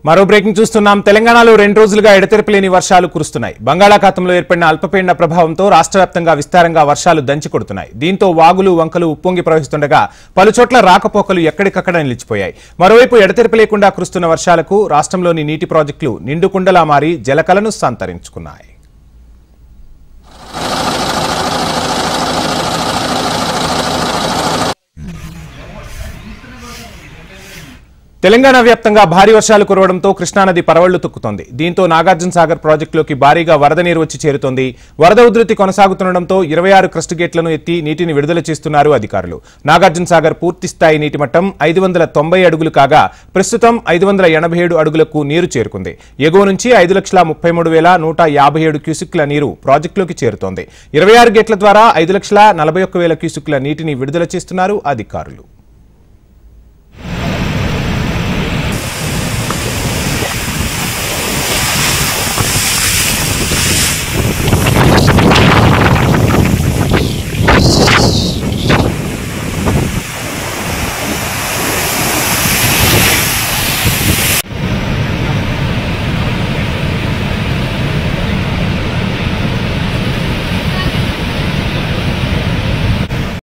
మరో బ్రేకింగ్ చూస్తున్నాం. తెలంగాణలో 2 రోజులుగా ఎడతెరిపిలేని వర్షాలు కురుస్తున్నాయి. బంగాళాఖాతంలో ఏర్పడిన అల్పపీడన ప్రభావంతో రాష్ట్ర వ్యాప్తంగా విస్తారంగా వర్షాలు దంచి కొడుతున్నాయి. దీంతో వాగులు వంకలు ఉప్పొంగి ప్రవహిస్తుండగా పలుచోట్ల రాకపోకలు ఎక్కడికక్కడ నిలిచిపోయాయి. మరోవైపు ఎడతెరిపి లేకుండా కురుస్తున్న వర్షాలకు రాష్ట్రంలోని నీటి ప్రాజెక్టులు నిండుకుండలా మారి జలకలను సంతరించుకున్నాయి. తెలంగాణ వ్యాప్తంగా భారీ వర్షాలు కురవడంతో కృష్ణానది పరవళ్లు తొక్కుతోంది. దీంతో నాగార్జున సాగర్ ప్రాజెక్టులోకి భారీగా వరద నీరు వచ్చి చేరుతోంది. వరద ఉధృతి కొనసాగుతుండటంతో 26 క్రస్ట్ గేట్లను ఎత్తి నీటిని విడుదల చేస్తున్నారు అధికారులు. నాగార్జున సాగర్ పూర్తిస్థాయి నీటి మట్టం 590 అడుగులు కాగా ప్రస్తుతం 587 అడుగులకు నీరు చేరుకుంది. ఎగువ నుంచి 5,33,157 క్యూసెక్కుల నీరు ప్రాజెక్టులోకి చేరుతోంది. 26 గేట్ల ద్వారా 5,41,000 క్యూసెక్కుల నీటిని విడుదల చేస్తున్నారు అధికారులు.